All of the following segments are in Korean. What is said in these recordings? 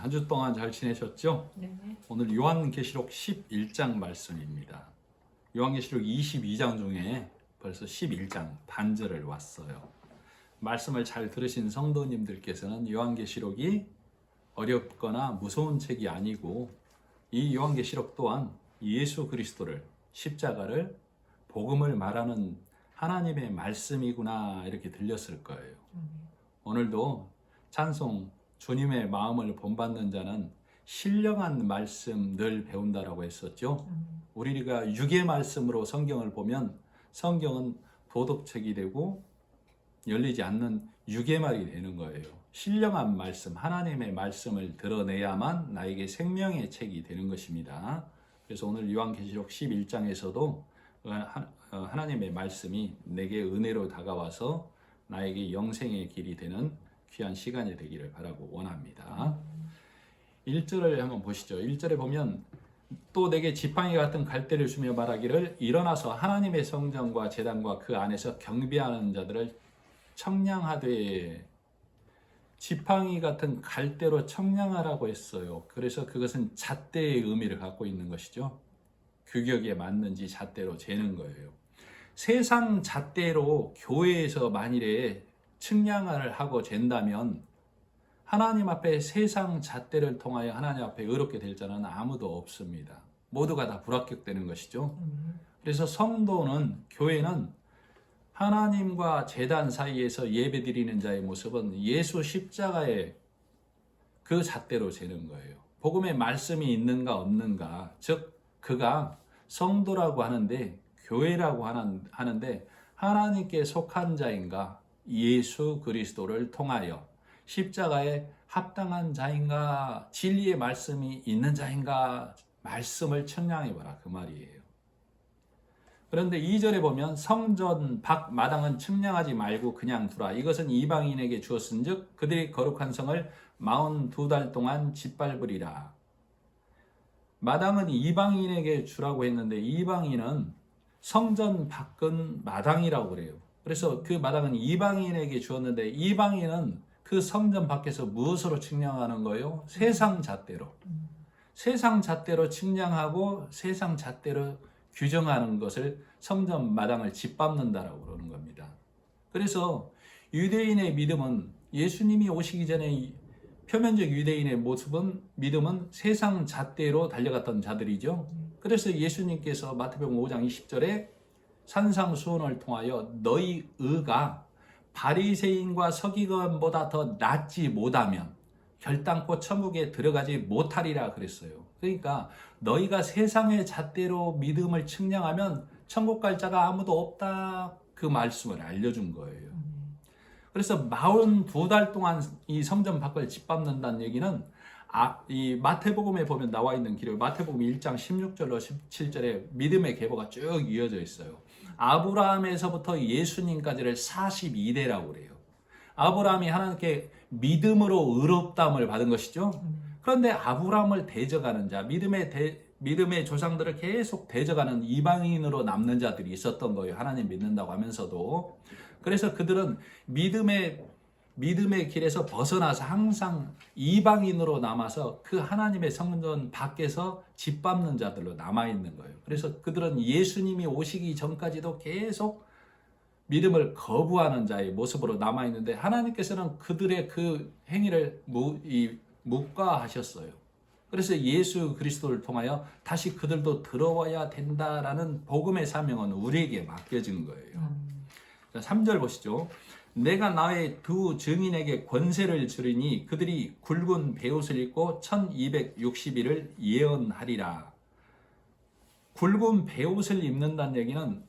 한 주 동안 잘 지내셨죠? 네. 오늘 요한계시록 11장 말씀입니다. 요한계시록 22장 중에 벌써 11장 반절을 왔어요. 말씀을 잘 들으신 성도님들께서는 요한계시록이 어렵거나 무서운 책이 아니고 이 요한계시록 또한 예수 그리스도를 십자가를 복음을 말하는 하나님의 말씀이구나 이렇게 들렸을 거예요. 오늘도 찬송 주님의 마음을 본받는 자는 신령한 말씀 늘 배운다라고 했었죠. 우리가 육의 말씀으로 성경을 보면 성경은 도덕책이 되고 열리지 않는 육의 말이 되는 거예요. 신령한 말씀, 하나님의 말씀을 드러내야만 나에게 생명의 책이 되는 것입니다. 그래서 오늘 요한계시록 11장에서도 하나님의 말씀이 내게 은혜로 다가와서 나에게 영생의 길이 되는 귀한 시간이 되기를 바라고 원합니다. 1절을 한번 보시죠. 1절에 보면 또 내게 지팡이 같은 갈대를 주며 말하기를 일어나서 하나님의 성전과 제단과 그 안에서 경배하는 자들을 청량하되, 지팡이 같은 갈대로 청량하라고 했어요. 그래서 그것은 잣대의 의미를 갖고 있는 것이죠. 규격에 맞는지 잣대로 재는 거예요. 세상 잣대로 교회에서 만일에 측량을 하고 잰다면 하나님 앞에 세상 잣대를 통하여 하나님 앞에 의롭게 될 자는 아무도 없습니다. 모두가 다 불합격되는 것이죠. 그래서 성도는, 교회는 하나님과 제단 사이에서 예배드리는 자의 모습은 예수 십자가의 그 잣대로 재는 거예요. 복음의 말씀이 있는가 없는가, 즉 그가 성도라고 하는데, 교회라고 하는데 하나님께 속한 자인가, 예수 그리스도를 통하여 십자가에 합당한 자인가, 진리의 말씀이 있는 자인가, 말씀을 측량해봐라 그 말이에요. 그런데 2절에 보면 성전 밖 마당은 측량하지 말고 그냥 두라. 이것은 이방인에게 주었은즉 그들이 거룩한 성을 42달 동안 짓밟으리라. 마당은 이방인에게 주라고 했는데 이방인은 성전 밖은 마당이라고 그래요. 그래서 그 마당은 이방인에게 주었는데 이방인은 그 성전 밖에서 무엇으로 측량하는 거예요? 세상 잣대로. 세상 잣대로 측량하고 세상 잣대로 규정하는 것을 성전 마당을 짓밟는다라고 그러는 겁니다. 그래서 유대인의 믿음은, 예수님이 오시기 전에 표면적 유대인의 모습은, 믿음은 세상 잣대로 달려갔던 자들이죠. 그래서 예수님께서 마태복음 5장 20절에 산상수훈을 통하여 너희 의가 바리새인과 서기관보다 더 낫지 못하면 결단코 천국에 들어가지 못하리라 그랬어요. 그러니까 너희가 세상의 잣대로 믿음을 측량하면 천국 갈 자가 아무도 없다, 그 말씀을 알려준 거예요. 그래서 42달 동안 이 성전 밖을 짓밟는다는 얘기는 이 마태복음에 보면 나와 있는 기록, 마태복음 1장 16절로 17절에 믿음의 계보가 쭉 이어져 있어요. 아브라함에서부터 예수님까지를 42대라고 그래요. 아브라함이 하나님께 믿음으로 의롭다함을 받은 것이죠. 그런데 아브라함을 대적하는 자, 믿음의 조상들을 계속 대적하는 이방인으로 남는 자들이 있었던 거예요. 하나님 믿는다고 하면서도. 그래서 그들은 믿음의 길에서 벗어나서 항상 이방인으로 남아서 그 하나님의 성전 밖에서 짓밟는 자들로 남아있는 거예요. 그래서 그들은 예수님이 오시기 전까지도 계속 믿음을 거부하는 자의 모습으로 남아있는데 하나님께서는 그들의 그 행위를 묵과하셨어요. 그래서 예수 그리스도를 통하여 다시 그들도 들어와야 된다라는 복음의 사명은 우리에게 맡겨진 거예요. 자, 3절 보시죠. 내가 나의 두 증인에게 권세를 주리니 그들이 굵은 베옷을 입고 1260일을 예언하리라. 굵은 베옷을 입는다는 얘기는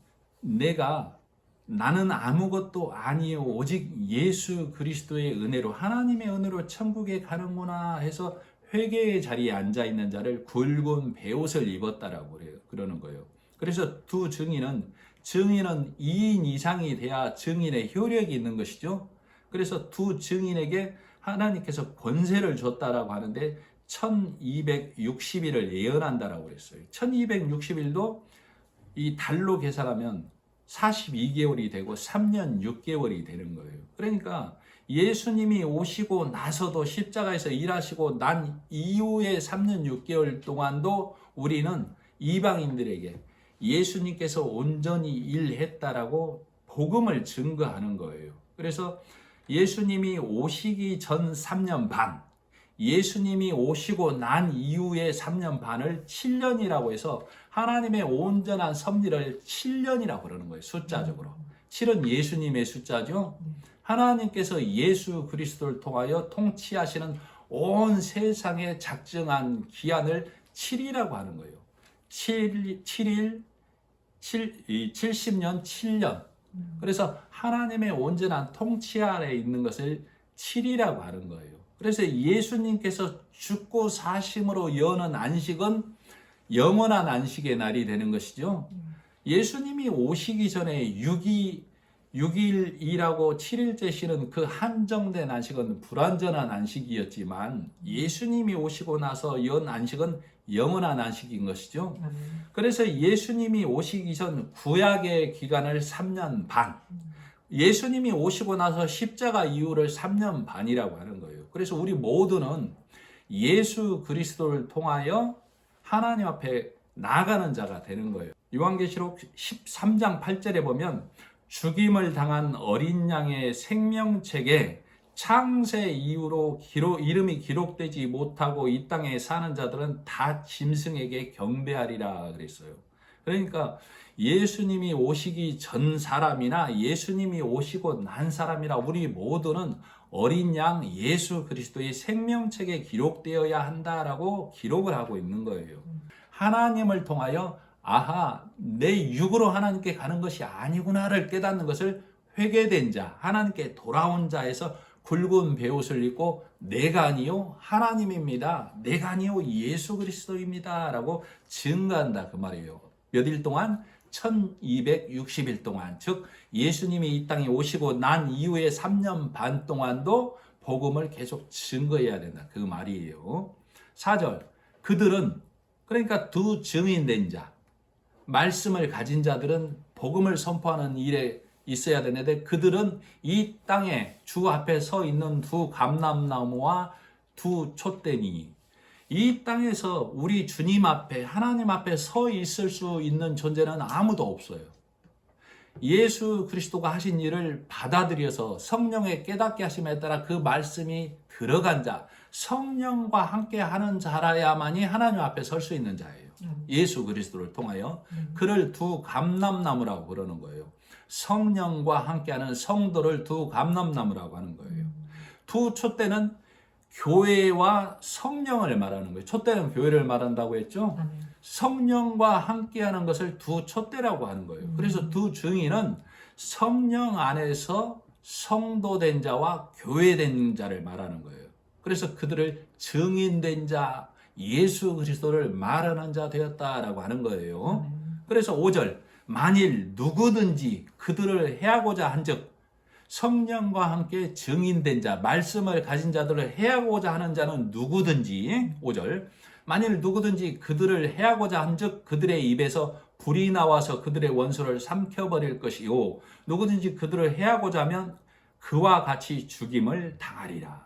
나는 아무것도 아니요 오직 예수 그리스도의 은혜로, 하나님의 은혜로 천국에 가는구나 해서 회개의 자리에 앉아있는 자를 굵은 베옷을 입었다라고 그러는 거예요. 그래서 두 증인은 2인 이상이 돼야 증인의 효력이 있는 것이죠. 그래서 두 증인에게 하나님께서 권세를 줬다라고 하는데 1260일을 예언한다라고 그랬어요. 1260일도 이 달로 계산하면 42개월이 되고 3년 6개월이 되는 거예요. 그러니까 예수님이 오시고 나서도 십자가에서 일하시고 난 이후에 3년 6개월 동안도 우리는 이방인들에게 예수님께서 온전히 일했다라고 복음을 증거하는 거예요. 그래서 예수님이 오시기 전 3년 반, 예수님이 오시고 난 이후에 3년 반을 7년이라고 해서 하나님의 온전한 섭리를 7년이라고 그러는 거예요. 숫자적으로. 7은 예수님의 숫자죠. 하나님께서 예수 그리스도를 통하여 통치하시는 온 세상에 작정한 기한을 7이라고 하는 거예요. 70년 7년. 그래서 하나님의 온전한 통치 아래 있는 것을 7이라고 하는 거예요. 그래서 예수님께서 죽고 사심으로 여는 안식은 영원한 안식의 날이 되는 것이죠. 예수님이 오시기 전에 6일이라고 7일째 쉬는 그 한정된 안식은 불완전한 안식이었지만 예수님이 오시고 나서 연 안식은 영원한 안식인 것이죠. 그래서 예수님이 오시기 전 구약의 기간을 3년 반, 예수님이 오시고 나서 십자가 이후를 3년 반이라고 하는 거예요. 그래서 우리 모두는 예수 그리스도를 통하여 하나님 앞에 나아가는 자가 되는 거예요. 요한계시록 13장 8절에 보면 죽임을 당한 어린 양의 생명책에 창세 이후로 이름이 기록되지 못하고 이 땅에 사는 자들은 다 짐승에게 경배하리라 그랬어요. 그러니까 예수님이 오시기 전 사람이나 예수님이 오시고 난 사람이나 우리 모두는 어린 양 예수 그리스도의 생명책에 기록되어야 한다라고 기록을 하고 있는 거예요. 하나님을 통하여 아하, 내 육으로 하나님께 가는 것이 아니구나를 깨닫는 것을 회개된 자, 하나님께 돌아온 자에서 굵은 베옷을 입고 내가 아니요 하나님입니다. 내가 아니요 예수 그리스도입니다. 라고 증거한다 그 말이에요. 몇 일 동안? 1260일 동안, 즉 예수님이 이 땅에 오시고 난 이후에 3년 반 동안도 복음을 계속 증거해야 된다 그 말이에요. 4절, 그들은 그러니까 두 증인된 자, 말씀을 가진 자들은 복음을 선포하는 일에 있어야 되는데 그들은 이 땅에 주 앞에 서 있는 두 감람나무와 두 촛대니 이 땅에서 우리 주님 앞에 하나님 앞에 서 있을 수 있는 존재는 아무도 없어요. 예수 그리스도가 하신 일을 받아들여서 성령의 깨닫게 하심에 따라 그 말씀이 들어간 자, 성령과 함께 하는 자라야만이 하나님 앞에 설 수 있는 자예요. 예수 그리스도를 통하여 그를 두 감람나무라고 그러는 거예요. 성령과 함께하는 성도를 두 감람나무라고 하는 거예요. 두 촛대는 교회와 성령을 말하는 거예요. 촛대는 교회를 말한다고 했죠. 성령과 함께하는 것을 두 촛대라고 하는 거예요. 그래서 두 증인은 성령 안에서 성도된 자와 교회된 자를 말하는 거예요. 그래서 그들을 증인된 자, 예수 그리스도를 말하는 자 되었다라고 하는 거예요. 그래서 5절, 만일 누구든지 그들을 해하고자 한즉, 성령과 함께 증인된 자, 말씀을 가진 자들을 해하고자 하는 자는 누구든지, 5절, 만일 누구든지 그들을 해하고자 한즉 그들의 입에서 불이 나와서 그들의 원수를 삼켜버릴 것이요, 누구든지 그들을 해하고자 하면 그와 같이 죽임을 당하리라.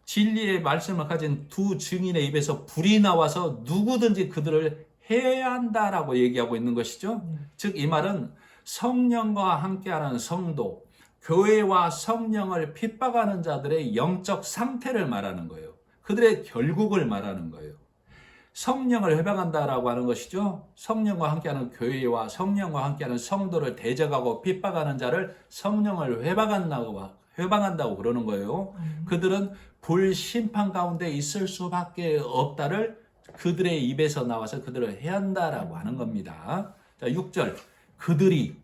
진리의 말씀을 가진 두 증인의 입에서 불이 나와서 누구든지 그들을 해야 한다라고 얘기하고 있는 것이죠. 즉 이 말은 성령과 함께하는 성도, 교회와 성령을 핍박하는 자들의 영적 상태를 말하는 거예요. 그들의 결국을 말하는 거예요. 성령을 회방한다라고 하는 것이죠. 성령과 함께하는 교회와 성령과 함께하는 성도를 대적하고 핍박하는 자를 성령을 회방한다고 그러는 거예요. 그들은 불심판 가운데 있을 수밖에 없다를 그들의 입에서 나와서 그들을 해야 한다라고 하는 겁니다. 자, 6절, 그들이,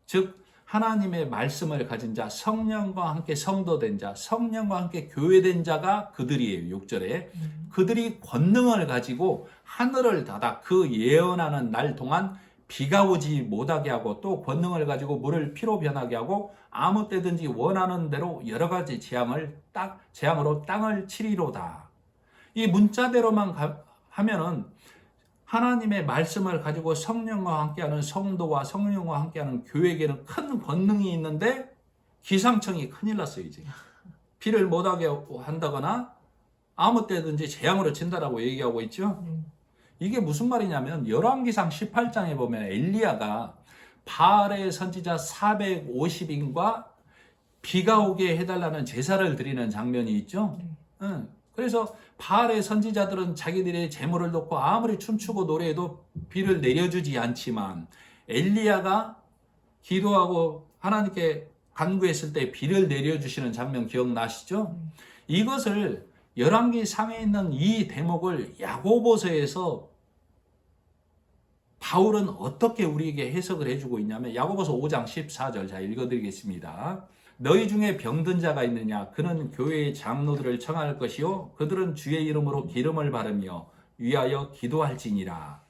즉 하나님의 말씀을 가진 자, 성령과 함께 성도된 자, 성령과 함께 교회된 자가 그들이에요. 6절에 그들이 권능을 가지고 하늘을 닫아 그 예언하는 날 동안 비가 오지 못하게 하고, 또 권능을 가지고 물을 피로 변하게 하고 아무 때든지 원하는 대로 여러 가지 재앙으로 땅을 치리로다. 이 문자대로만 하면은 하나님의 말씀을 가지고 성령과 함께하는 성도와 성령과 함께하는 교회에게는 큰 권능이 있는데 기상청이 큰일 났어요 이제. 비를 못하게 한다거나 아무 때든지 재앙으로 친다라고 얘기하고 있죠. 이게 무슨 말이냐면 열왕기상 18장에 보면 엘리야가 바알의 선지자 450인과 비가 오게 해달라는 제사를 드리는 장면이 있죠. 그래서 바알의 선지자들은 자기들의 재물을 놓고 아무리 춤추고 노래해도 비를 내려주지 않지만 엘리야가 기도하고 하나님께 간구했을 때 비를 내려주시는 장면 기억나시죠? 이것을 열왕기상에 있는 이 대목을 야고보서에서 바울은 어떻게 우리에게 해석을 해주고 있냐면 야고보서 5장 14절 자 읽어드리겠습니다. 너희 중에 병든 자가 있느냐? 그는 교회의 장로들을 청할 것이요 그들은 주의 이름으로 기름을 바르며 위하여 기도할지니라.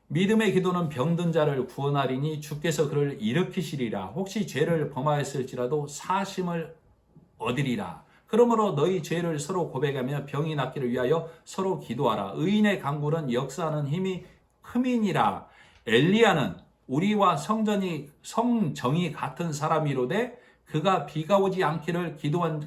믿음의 기도는 병든 자를 구원하리니 주께서 그를 일으키시리라. 혹시 죄를 범하였을지라도 사심을 얻으리라. 그러므로 너희 죄를 서로 고백하며 병이 낫기를 위하여 서로 기도하라. 의인의 간구는 역사하는 힘이 큼이니라. 엘리야는 우리와 성정이 같은 사람이로되 그가 비가 오지 않기를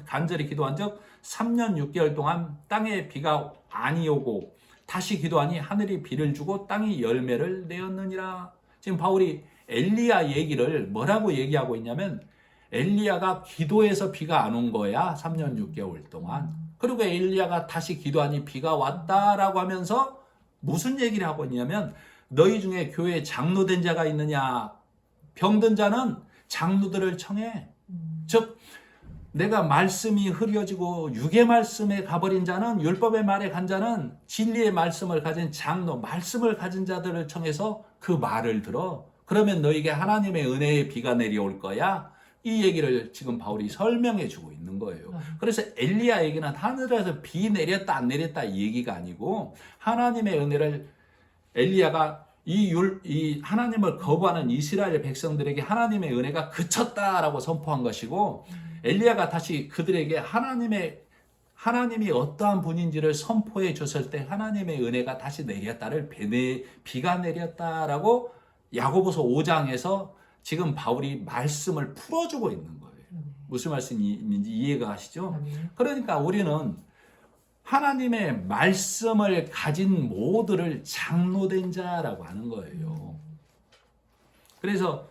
간절히 기도한 적 3년 6개월 동안 땅에 비가 아니 오고 다시 기도하니 하늘이 비를 주고 땅이 열매를 내었느니라. 지금 바울이 엘리야 얘기를 뭐라고 얘기하고 있냐면 엘리야가 기도해서 비가 안 온 거야. 3년 6개월 동안. 그리고 엘리야가 다시 기도하니 비가 왔다라고 하면서 무슨 얘기를 하고 있냐면 너희 중에 교회에 장로된 자가 있느냐? 병든 자는 장로들을 청해. 즉 내가 말씀이 흐려지고 육의 말씀에 가버린 자는 율법의 말에 간 자는 진리의 말씀을 가진 장로, 말씀을 가진 자들을 청해서 그 말을 들어. 그러면 너에게 하나님의 은혜의 비가 내려올 거야. 이 얘기를 지금 바울이 설명해 주고 있는 거예요. 그래서 엘리야 얘기는 하늘에서 비 내렸다 안 내렸다 이 얘기가 아니고 하나님의 은혜를 엘리야가 이 하나님을 거부하는 이스라엘 백성들에게 하나님의 은혜가 그쳤다라고 선포한 것이고 엘리야가 다시 그들에게 하나님이 어떠한 분인지를 선포해 줬을 때 하나님의 은혜가 다시 내렸다를 비가 내렸다라고 야고보서 5장에서 지금 바울이 말씀을 풀어주고 있는 거예요. 무슨 말씀인지 이해가 가시죠? 그러니까 우리는 하나님의 말씀을 가진 모두를 장로된 자라고 하는 거예요. 그래서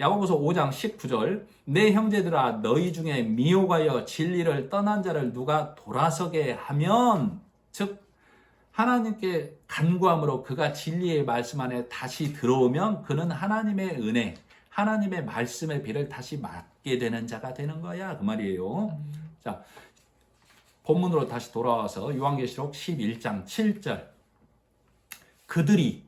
야고보서 5장 19절 내 형제들아 너희 중에 미혹하여 진리를 떠난 자를 누가 돌아서게 하면 즉 하나님께 간구함으로 그가 진리의 말씀 안에 다시 들어오면 그는 하나님의 은혜 하나님의 말씀의 비를 다시 맞게 되는 자가 되는 거야 그 말이에요. 자 본문으로 다시 돌아와서 요한계시록 11장 7절 그들이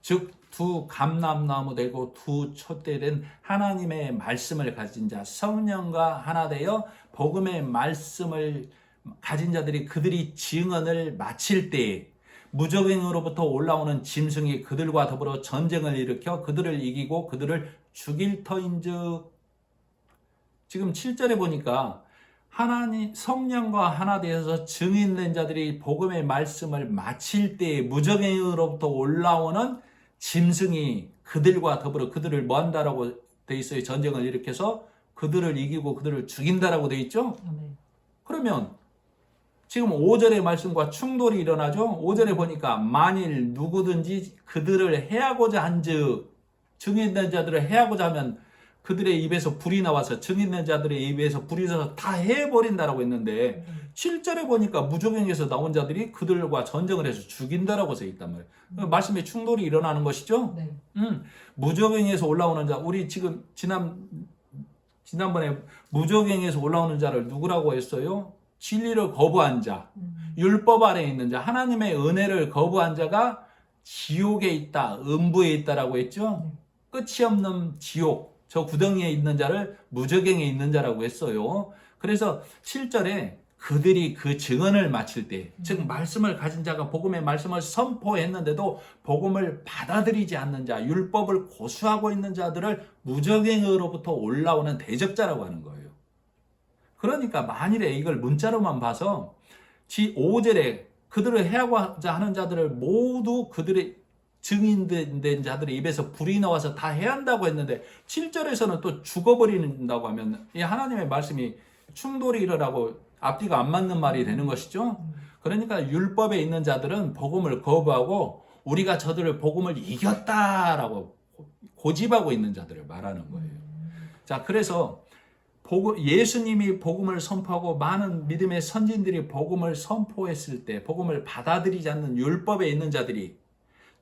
즉 두 감람나무 되고 두 촛대된 하나님의 말씀을 가진 자 성령과 하나 되어 복음의 말씀을 가진 자들이 그들이 증언을 마칠 때에 무적행으로부터 올라오는 짐승이 그들과 더불어 전쟁을 일으켜 그들을 이기고 그들을 죽일 터인즉 지금 7절에 보니까 하나님 성령과 하나 되어서 증인된 자들이 복음의 말씀을 마칠 때에 무적행으로부터 올라오는 짐승이 그들과 더불어 그들을 뭐 한다라고 돼 있어요. 전쟁을 일으켜서 그들을 이기고 그들을 죽인다라고 돼 있죠. 그러면 지금 5절의 말씀과 충돌이 일어나죠. 5절에 보니까 만일 누구든지 그들을 해하고자 한즉 증인된 자들을 해하고자 하면 그들의 입에서 불이 나와서 증인된 자들의 입에서 불이 나서 다 해버린다라고 했는데 7절에 보니까 무적행에서 나온 자들이 그들과 전쟁을 해서 죽인다라고 써 있단 말이에요. 말씀에 충돌이 일어나는 것이죠. 무적행에서 올라오는 자 우리 지금 지난번에 무적행에서 올라오는 자를 누구라고 했어요? 진리를 거부한 자, 율법 아래에 있는 자, 하나님의 은혜를 거부한 자가 지옥에 있다, 음부에 있다라고 했죠. 끝이 없는 지옥. 저 구덩이에 있는 자를 무적행에 있는 자라고 했어요. 그래서 7절에 그들이 그 증언을 마칠 때, 즉 말씀을 가진 자가 복음의 말씀을 선포했는데도 복음을 받아들이지 않는 자, 율법을 고수하고 있는 자들을 무적행으로부터 올라오는 대적자라고 하는 거예요. 그러니까 만일에 이걸 문자로만 봐서 5절에 그들을 해하고자 하는 자들을 모두 그들의 증인된 자들의 입에서 불이 나와서 다 해야 한다고 했는데 7절에서는 또 죽어버린다고 하면 이 하나님의 말씀이 충돌이 일어나고 앞뒤가 안 맞는 말이 되는 것이죠. 그러니까 율법에 있는 자들은 복음을 거부하고 우리가 저들을 복음을 이겼다라고 고집하고 있는 자들을 말하는 거예요. 자, 그래서 예수님이 복음을 선포하고 많은 믿음의 선진들이 복음을 선포했을 때 복음을 받아들이지 않는 율법에 있는 자들이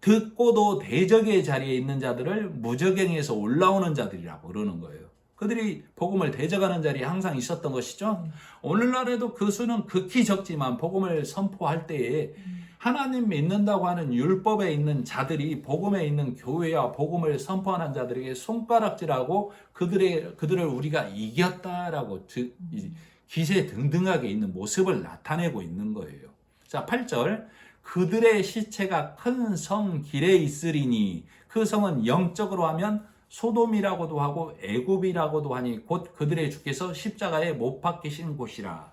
듣고도 대적의 자리에 있는 자들을 무저갱에서 올라오는 자들이라고 그러는 거예요. 그들이 복음을 대적하는 자리에 항상 있었던 것이죠. 오늘날에도 그 수는 극히 적지만 복음을 선포할 때에 하나님 믿는다고 하는 율법에 있는 자들이 복음에 있는 교회와 복음을 선포하는 자들에게 손가락질하고 그들을 우리가 이겼다라고 기세등등하게 있는 모습을 나타내고 있는 거예요. 자, 8절. 그들의 시체가 큰 성 길에 있으리니 그 성은 영적으로 하면 소돔이라고도 하고 애굽이라고도 하니 곧 그들의 주께서 십자가에 못 박히신 곳이라.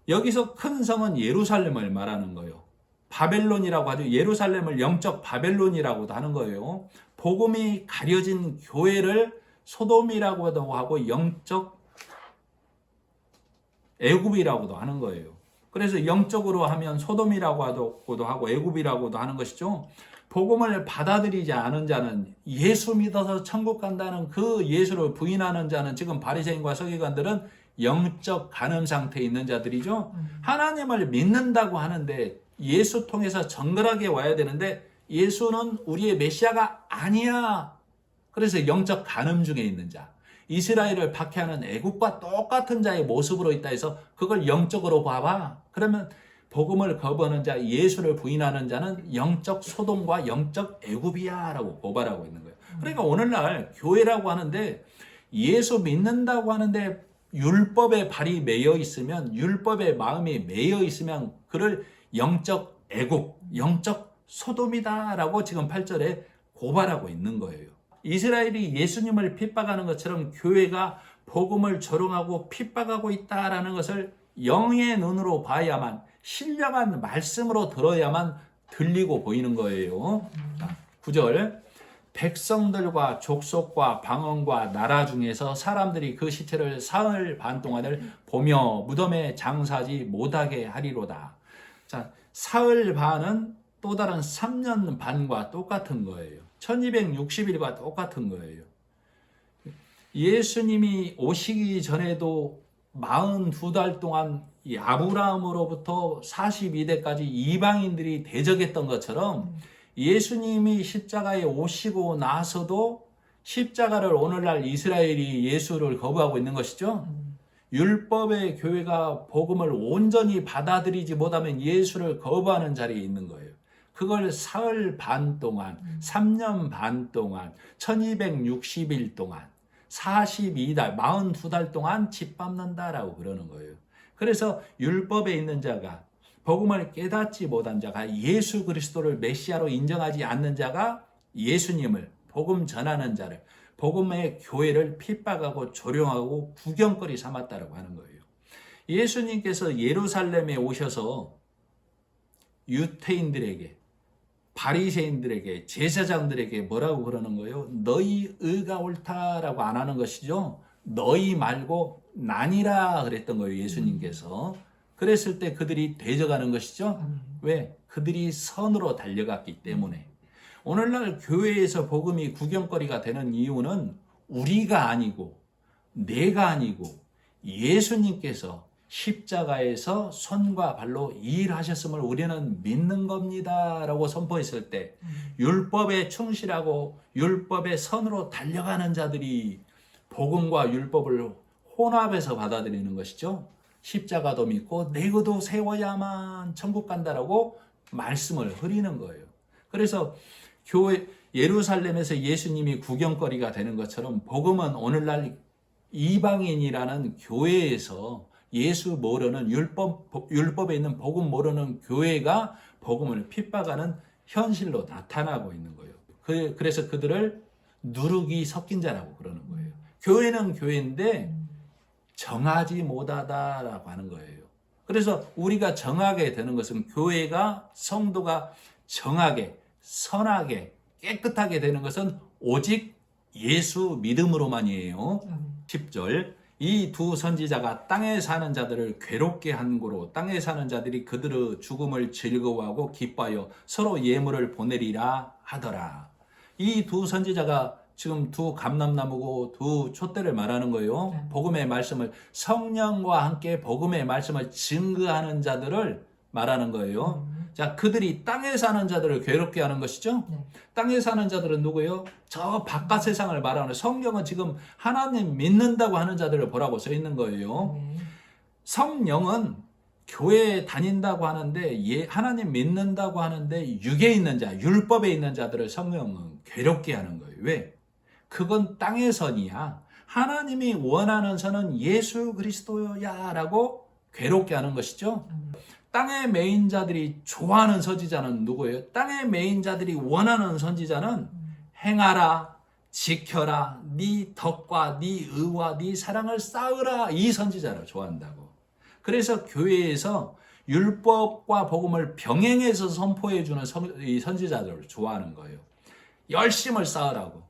여기서 큰 성은 예루살렘을 말하는 거예요. 바벨론이라고 하죠. 예루살렘을 영적 바벨론이라고도 하는 거예요. 복음이 가려진 교회를 소돔이라고도 하고 영적 애굽이라고도 하는 거예요. 그래서 영적으로 하면 소돔이라고도 하고 애굽이라고도 하는 것이죠. 복음을 받아들이지 않은 자는 예수 믿어서 천국 간다는 그 예수를 부인하는 자는 지금 바리새인과 서기관들은 영적 간음 상태에 있는 자들이죠. 하나님을 믿는다고 하는데 예수 통해서 정결하게 와야 되는데 예수는 우리의 메시아가 아니야. 그래서 영적 간음 중에 있는 자, 이스라엘을 박해하는 애국과 똑같은 자의 모습으로 있다 해서 그걸 영적으로 봐봐. 그러면 복음을 거부하는 자, 예수를 부인하는 자는 영적 소돔과 영적 애굽이야 라고 고발하고 있는 거예요. 그러니까 오늘날 교회라고 하는데 예수 믿는다고 하는데 율법에 발이 매여 있으면, 율법에 마음이 매여 있으면 그를 영적 애국, 영적 소돔이다 라고 지금 8절에 고발하고 있는 거예요. 이스라엘이 예수님을 핍박하는 것처럼 교회가 복음을 조롱하고 핍박하고 있다라는 것을 영의 눈으로 봐야만, 신령한 말씀으로 들어야만 들리고 보이는 거예요. 9절. 백성들과 족속과 방언과 나라 중에서 사람들이 그 시체를 사흘 반 동안을 보며 무덤에 장사하지 못하게 하리로다. 자, 사흘 반은 또 다른 3년 반과 똑같은 거예요. 1260일과 똑같은 거예요. 예수님이 오시기 전에도 42달 동안 이 아브라함으로부터 42대까지 이방인들이 대적했던 것처럼 예수님이 십자가에 오시고 나서도 십자가를 오늘날 이스라엘이 예수를 거부하고 있는 것이죠. 율법의 교회가 복음을 온전히 받아들이지 못하면 예수를 거부하는 자리에 있는 거예요. 그걸 사흘 반 동안, 3년 반 동안, 1260일 동안, 42달, 42달 동안 짓밟는다라고 그러는 거예요. 그래서 율법에 있는 자가, 복음을 깨닫지 못한 자가, 예수 그리스도를 메시아로 인정하지 않는 자가 예수님을, 복음 전하는 자를, 복음의 교회를 핍박하고 조롱하고 구경거리 삼았다라고 하는 거예요. 예수님께서 예루살렘에 오셔서 유태인들에게, 바리새인들에게, 제사장들에게 뭐라고 그러는 거예요? 너희 의가 옳다라고 안 하는 것이죠. 너희 말고 나니라 그랬던 거예요, 예수님께서. 그랬을 때 그들이 대적하는 것이죠. 왜? 그들이 선으로 달려갔기 때문에. 오늘날 교회에서 복음이 구경거리가 되는 이유는 우리가 아니고, 내가 아니고 예수님께서 십자가에서 손과 발로 일하셨음을 우리는 믿는 겁니다 라고 선포했을 때 율법에 충실하고 율법의 선으로 달려가는 자들이 복음과 율법을 혼합해서 받아들이는 것이죠. 십자가도 믿고 내구도 세워야만 천국 간다라고 말씀을 흐리는 거예요. 그래서 교회 예루살렘에서 예수님이 구경거리가 되는 것처럼 복음은 오늘날 이방인이라는 교회에서 예수 모르는 율법에 있는 복음 모르는 교회가 복음을 핍박하는 현실로 나타나고 있는 거예요. 그래서 그들을 누룩이 섞인 자라고 그러는 거예요. 교회는 교회인데 정하지 못하다라고 하는 거예요. 그래서 우리가 정하게 되는 것은 교회가, 성도가 정하게 선하게 깨끗하게 되는 것은 오직 예수 믿음으로만이에요. 10절 이 두 선지자가 땅에 사는 자들을 괴롭게 한 고로 땅에 사는 자들이 그들의 죽음을 즐거워하고 기뻐하여 서로 예물을 보내리라 하더라. 이 두 선지자가 지금 두 감람나무고 두 촛대를 말하는 거예요. 복음의 말씀을 성령과 함께 복음의 말씀을 증거하는 자들을 말하는 거예요. 자, 그들이 땅에 사는 자들을 괴롭게 하는 것이죠. 땅에 사는 자들은 누구예요? 저 바깥 세상을 말하는, 성경은 지금 하나님 믿는다고 하는 자들을 보라고 써 있는 거예요. 성령은 교회에 다닌다고 하는데, 하나님 믿는다고 하는데 육에 있는 자, 율법에 있는 자들을 성령은 괴롭게 하는 거예요. 왜? 그건 땅의 선이야. 하나님이 원하는 선은 예수 그리스도야 라고 괴롭게 하는 것이죠. 땅의 메인자들이 좋아하는 선지자는 누구예요? 땅의 메인자들이 원하는 선지자는 행하라, 지켜라, 네 덕과 네 의와 네 사랑을 쌓으라, 이 선지자를 좋아한다고. 그래서 교회에서 율법과 복음을 병행해서 선포해 주는 이 선지자들을 좋아하는 거예요. 열심을 쌓으라고,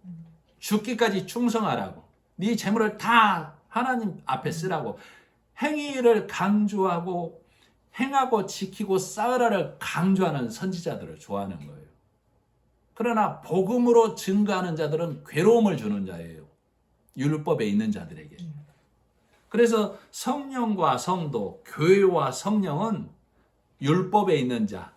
죽기까지 충성하라고, 네 재물을 다 하나님 앞에 쓰라고, 행위를 강조하고 행하고 지키고 쌓으라를 강조하는 선지자들을 좋아하는 거예요. 그러나 복음으로 증거하는 자들은 괴로움을 주는 자예요. 율법에 있는 자들에게. 그래서 성령과 성도, 교회와 성령은 율법에 있는 자,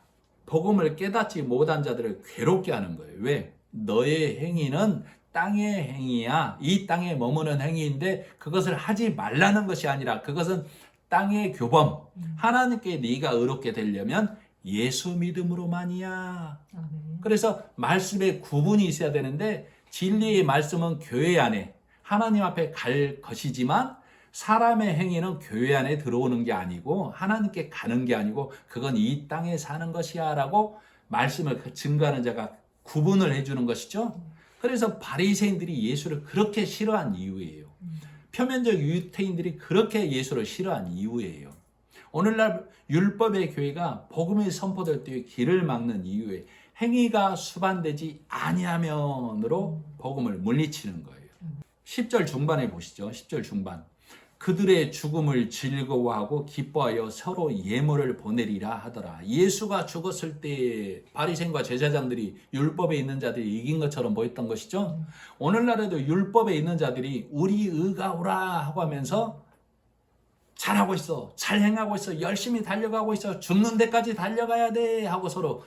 복음을 깨닫지 못한 자들을 괴롭게 하는 거예요. 왜? 너의 행위는 땅의 행위야. 이 땅에 머무는 행위인데 그것을 하지 말라는 것이 아니라 그것은 땅의 교범, 하나님께 네가 의롭게 되려면 예수 믿음으로만이야. 그래서 말씀에 구분이 있어야 되는데, 진리의 말씀은 교회 안에 하나님 앞에 갈 것이지만 사람의 행위는 교회 안에 들어오는 게 아니고 하나님께 가는 게 아니고 그건 이 땅에 사는 것이야 라고 말씀을 증거하는 자가 구분을 해주는 것이죠. 그래서 바리새인들이 예수를 그렇게 싫어한 이유예요. 표면적 유태인들이 그렇게 예수를 싫어한 이유예요. 오늘날 율법의 교회가 복음이 선포될 때 길을 막는 이유에 행위가 수반되지 아니하면으로 복음을 물리치는 거예요. 10절 중반에 보시죠. 10절 중반. 그들의 죽음을 즐거워하고 기뻐하여 서로 예물을 보내리라 하더라. 예수가 죽었을 때 바리새인과 제사장들이 율법에 있는 자들이 이긴 것처럼 보였던 것이죠. 오늘날에도 율법에 있는 자들이 우리 의가 오라 하고 하면서 잘하고 있어, 잘 행하고 있어, 열심히 달려가고 있어, 죽는 데까지 달려가야 돼 하고 서로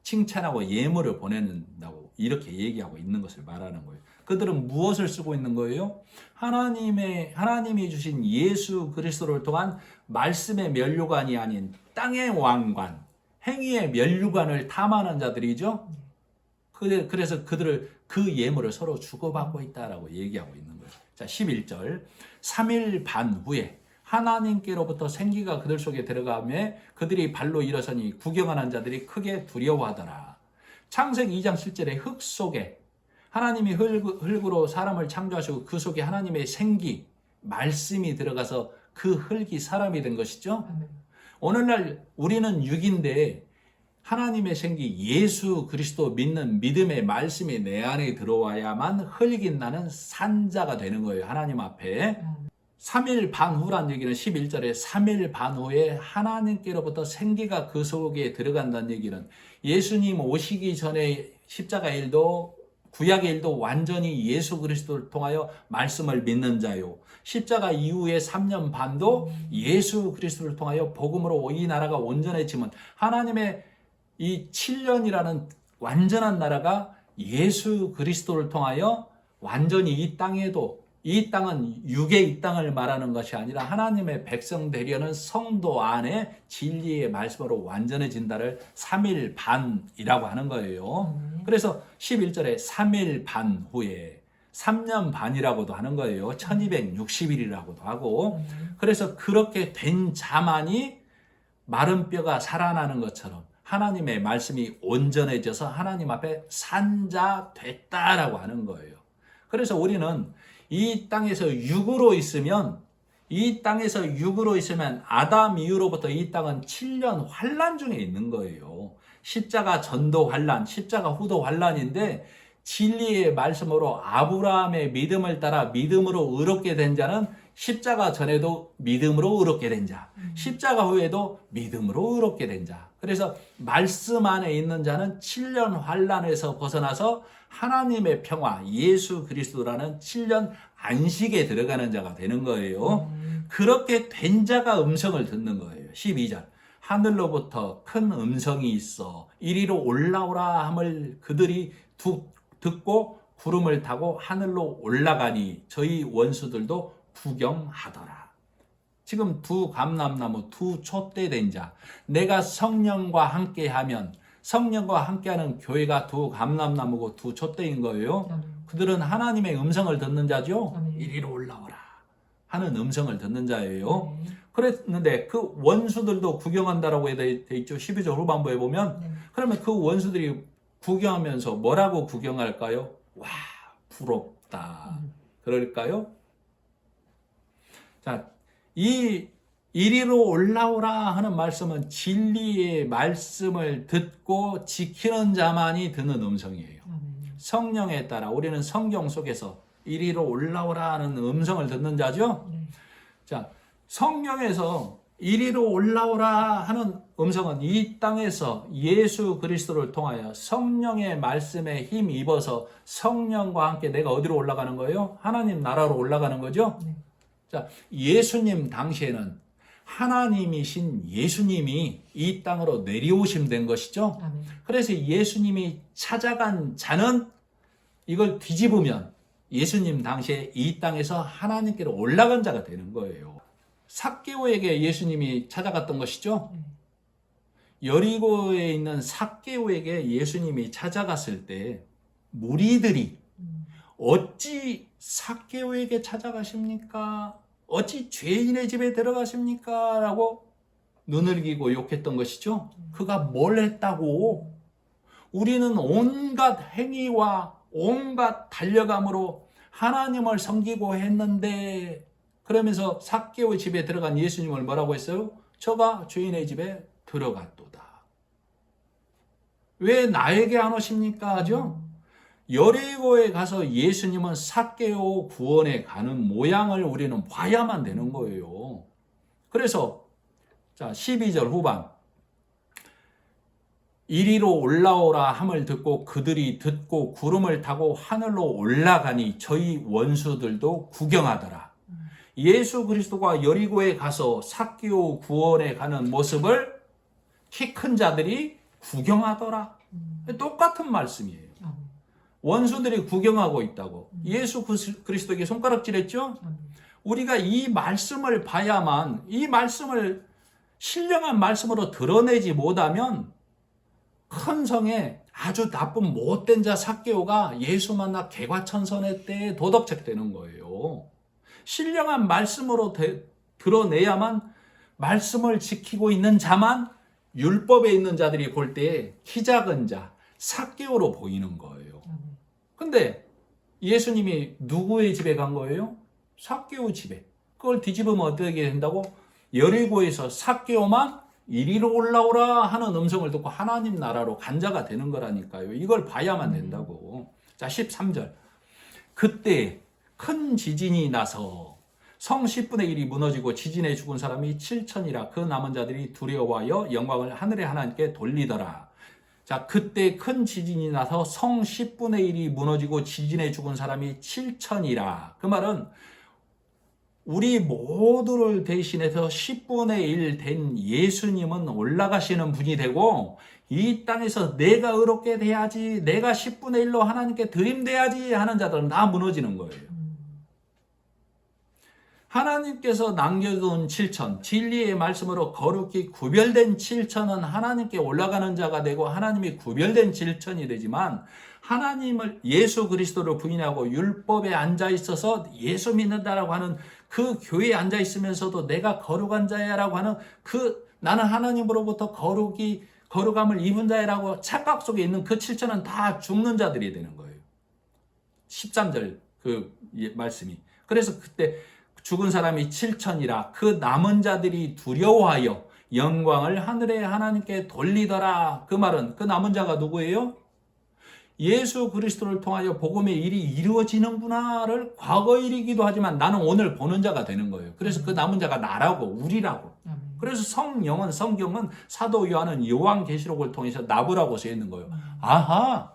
칭찬하고 예물을 보낸다고 이렇게 얘기하고 있는 것을 말하는 거예요. 그들은 무엇을 쓰고 있는 거예요? 하나님이 주신 예수 그리스도를 통한 말씀의 면류관이 아닌 땅의 왕관, 행위의 면류관을 탐하는 자들이죠. 그래서 그들을 그 예물을 서로 주고받고 있다라고 얘기하고 있는 거예요. 자, 11절. 3일 반 후에 하나님께로부터 생기가 그들 속에 들어가며 그들이 발로 일어서니 구경하는 자들이 크게 두려워하더라. 창세기 2장 7절에 흙 속에 하나님이 흙으로 사람을 창조하시고 그 속에 하나님의 생기, 말씀이 들어가서 그 흙이 사람이 된 것이죠. 오늘날 우리는 육인데 하나님의 생기, 예수 그리스도 믿는 믿음의 말씀이 내 안에 들어와야만 흙인 나는 산자가 되는 거예요. 하나님 앞에. 3일 반 후란 얘기는 11절에 3일 반 후에 하나님께로부터 생기가 그 속에 들어간다는 얘기는 예수님 오시기 전에 십자가의 일도 구약의 일도 완전히 예수 그리스도를 통하여 말씀을 믿는 자요. 십자가 이후에 3년 반도 예수 그리스도를 통하여 복음으로 이 나라가 온전해지면 하나님의 이 7년이라는 완전한 나라가 예수 그리스도를 통하여 완전히 이 땅에도, 이 땅은 육의 이 땅을 말하는 것이 아니라 하나님의 백성 되려는 성도 안에 진리의 말씀으로 완전해진다를 3일 반이라고 하는 거예요. 그래서 11절에 3일 반 후에 3년 반이라고도 하는 거예요. 1260일이라고도 하고. 그래서 그렇게 된 자만이 마른 뼈가 살아나는 것처럼 하나님의 말씀이 온전해져서 하나님 앞에 산자 됐다라고 하는 거예요. 그래서 우리는 이 땅에서 육으로 있으면 이 땅에서 육으로 있으면 아담 이후로부터 이 땅은 7년 환란 중에 있는 거예요. 십자가 전도 환란, 십자가 후도 환란인데 진리의 말씀으로 아브라함의 믿음을 따라 믿음으로 의롭게 된 자는 십자가 전에도 믿음으로 의롭게 된 자, 십자가 후에도 믿음으로 의롭게 된 자. 그래서 말씀 안에 있는 자는 7년 환란에서 벗어나서 하나님의 평화, 예수 그리스도라는 7년 안식에 들어가는 자가 되는 거예요. 그렇게 된 자가 음성을 듣는 거예요. 12절. 하늘로부터 큰 음성이 있어 이리로 올라오라 함을 그들이 듣고 구름을 타고 하늘로 올라가니 저희 원수들도 구경하더라. 지금 두 감람나무, 두 촛대된 자, 내가 성령과 함께하면, 성령과 함께하는 교회가 두 감람나무고 두 촛대인 거예요. 그들은 하나님의 음성을 듣는 자죠. 이리로 올라오라 하는 음성을 듣는 자예요. 그랬는데 그 원수들도 구경한다라고 돼 있죠. 12절 후반부에 보면. 그러면 그 원수들이 구경하면서 뭐라고 구경할까요? 와, 부럽다. 그럴까요? 자, 이 이리로 올라오라 하는 말씀은 진리의 말씀을 듣고 지키는 자만이 듣는 음성이에요. 성령에 따라 우리는 성경 속에서 이리로 올라오라 하는 음성을 듣는 자죠. 자, 성령에서 이리로 올라오라 하는 음성은 이 땅에서 예수 그리스도를 통하여 성령의 말씀에 힘입어서 성령과 함께 내가 어디로 올라가는 거예요? 하나님 나라로 올라가는 거죠. 자, 예수님 당시에는 하나님이신 예수님이 이 땅으로 내려오심 된 것이죠. 그래서 예수님이 찾아간 자는 이걸 뒤집으면 예수님 당시에 이 땅에서 하나님께로 올라간 자가 되는 거예요. 삭개오에게 예수님이 찾아갔던 것이죠. 여리고에 있는 삭개오에게 예수님이 찾아갔을 때 무리들이 어찌 삭개오에게 찾아가십니까? 어찌 죄인의 집에 들어가십니까? 라고 눈을 기고 욕했던 것이죠. 그가 뭘 했다고? 우리는 온갖 행위와 온갖 달려감으로 하나님을 섬기고 했는데, 그러면서 삭개오 집에 들어간 예수님을 뭐라고 했어요? 저가 죄인의 집에 들어갔도다. 왜 나에게 안 오십니까? 하죠? 여리고에 가서 예수님은 삭개오 구원에 가는 모양을 우리는 봐야만 되는 거예요. 그래서 자 12절 후반 이리로 올라오라 함을 듣고 그들이 듣고 구름을 타고 하늘로 올라가니 저희 원수들도 구경하더라. 예수 그리스도가 여리고에 가서 삭개오 구원에 가는 모습을 키 큰 자들이 구경하더라. 똑같은 말씀이에요. 원수들이 구경하고 있다고. 예수 그리스도에게 손가락질했죠? 우리가 이 말씀을 봐야만, 이 말씀을 신령한 말씀으로 드러내지 못하면 큰 성에 아주 나쁜 못된 자 삭개오가 예수 만나 개과천선의 때에 도덕책 되는 거예요. 신령한 말씀으로 드러내야만, 말씀을 지키고 있는 자만 율법에 있는 자들이 볼 때 키 작은 자 삭개오로 보이는 거예요. 근데 예수님이 누구의 집에 간 거예요? 삭개오 집에. 그걸 뒤집으면 어떻게 된다고? 여리고에서 삭개오만 이리로 올라오라 하는 음성을 듣고 하나님 나라로 간 자가 되는 거라니까요. 이걸 봐야만 된다고. 자 13절. 그때 큰 지진이 나서 성 10분의 1이 무너지고 지진에 죽은 사람이 7천이라 그 남은 자들이 두려워하여 영광을 하늘의 하나님께 돌리더라. 자, 그때 큰 지진이 나서 성 10분의 1이 무너지고 지진에 죽은 사람이 7천이라. 그 말은 우리 모두를 대신해서 10분의 1 된 예수님은 올라가시는 분이 되고 이 땅에서 내가 의롭게 돼야지, 내가 10분의 1로 하나님께 드림돼야지 하는 자들은 다 무너지는 거예요. 하나님께서 남겨둔 7천, 진리의 말씀으로 거룩히 구별된 7천은 하나님께 올라가는 자가 되고 하나님이 구별된 7천이 되지만, 하나님을 예수 그리스도를 부인하고 율법에 앉아 있어서 예수 믿는다라고 하는 그 교회에 앉아 있으면서도 내가 거룩한 자야라고 하는 그 나는 하나님으로부터 거룩함을 입은 자야라고 착각 속에 있는 그 7천은 다 죽는 자들이 되는 거예요. 13절 그 말씀이. 그래서 그때 죽은 사람이 7천이라. 그 남은 자들이 두려워하여 영광을 하늘의 하나님께 돌리더라. 그 말은 그 남은 자가 누구예요? 예수 그리스도를 통하여 복음의 일이 이루어지는구나를 과거 일이기도 하지만 나는 오늘 보는 자가 되는 거예요. 그래서 그 남은 자가 나라고 우리라고. 그래서 성경은 사도 요한은 요한계시록을 통해서 나부라고 써 있는 거예요. 아하,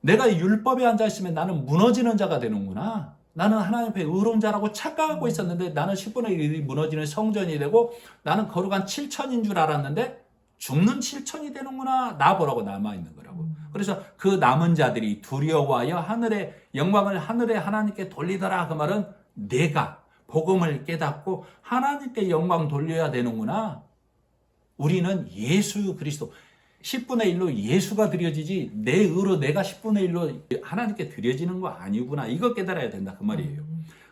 내가 율법에 앉아 있으면 나는 무너지는 자가 되는구나. 나는 하나님 앞에 의로운 자라고 착각하고 있었는데 나는 10분의 1이 무너지는 성전이 되고 나는 거룩한 7천인 줄 알았는데 죽는 7천이 되는구나. 나보라고 남아있는 거라고. 그래서 그 남은 자들이 두려워하여 하늘의 영광을 하늘의 하나님께 돌리더라. 그 말은 내가 복음을 깨닫고 하나님께 영광 돌려야 되는구나. 우리는 예수 그리스도 10분의 1로 예수가 드려지지 내 의로 내가 10분의 1로 하나님께 드려지는 거 아니구나. 이거 깨달아야 된다 그 말이에요.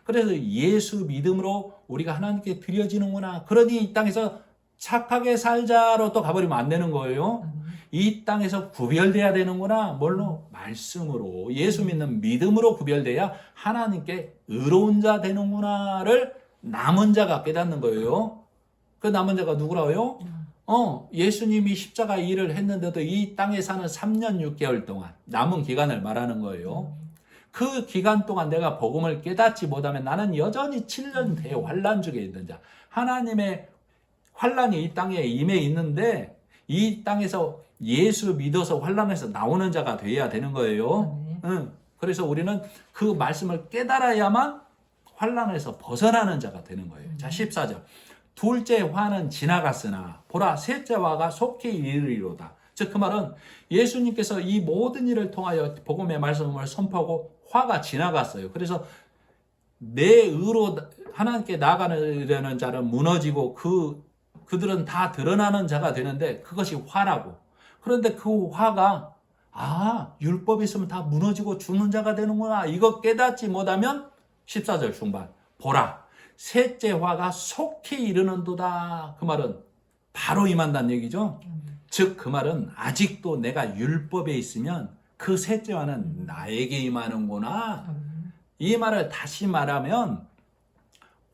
그래서 예수 믿음으로 우리가 하나님께 드려지는구나. 그러니 이 땅에서 착하게 살자로 또 가버리면 안 되는 거예요. 이 땅에서 구별돼야 되는구나. 뭘로? 말씀으로. 예수 믿는 믿음으로 구별돼야 하나님께 의로운 자 되는구나를 남은 자가 깨닫는 거예요. 그 남은 자가 누구라고요? 예수님이 십자가 일을 했는데도 이 땅에 사는 3년 6개월 동안 남은 기간을 말하는 거예요. 그 기간 동안 내가 복음을 깨닫지 못하면 나는 여전히 7년 대환란 중에 있는 자. 하나님의 환란이 이 땅에 임해 있는데 이 땅에서 예수 믿어서 환란에서 나오는 자가 돼야 되는 거예요. 그래서 우리는 그 말씀을 깨달아야만 환란에서 벗어나는 자가 되는 거예요. 자, 14절. 둘째 화는 지나갔으나 보라 셋째 화가 속히 이르리로다. 즉 그 말은 예수님께서 이 모든 일을 통하여 복음의 말씀을 선포하고 화가 지나갔어요. 그래서 내 의로 하나님께 나아가려는 자는 무너지고 그들은 다 드러나는 자가 되는데 그것이 화라고. 그런데 그 화가 율법이 있으면 다 무너지고 죽는 자가 되는구나. 이거 깨닫지 못하면 14절 중반 보라 셋째 화가 속히 이르는도다. 그 말은 바로 임한다는 얘기죠. 즉 그 말은 아직도 내가 율법에 있으면 그 셋째 화는 나에게 임하는구나. 이 말을 다시 말하면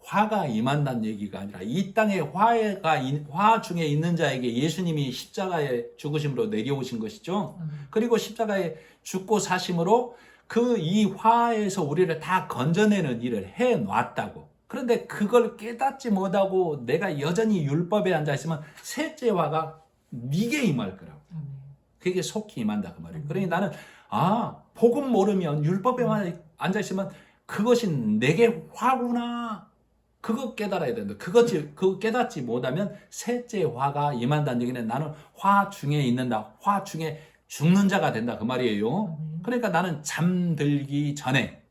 화가 임한다는 얘기가 아니라 이 땅에 화 중에 있는 자에게 예수님이 십자가에 죽으심으로 내려오신 것이죠. 그리고 십자가에 죽고 사심으로 그 이 화에서 우리를 다 건져내는 일을 해놨다고. 그런데 그걸 깨닫지 못하고 내가 여전히 율법에 앉아있으면 셋째 화가 네게 임할 거라고. 그게 속히 임한다 그 말이에요. 그러니 나는 복음 모르면 율법에 앉아있으면 그것이 내게 화구나. 그거 깨달아야 된다. 그거 깨닫지 못하면 셋째 화가 임한다는 얘기는 나는 화 중에 있는다. 화 중에 죽는 자가 된다 그 말이에요. 그러니까 나는 잠들기 전에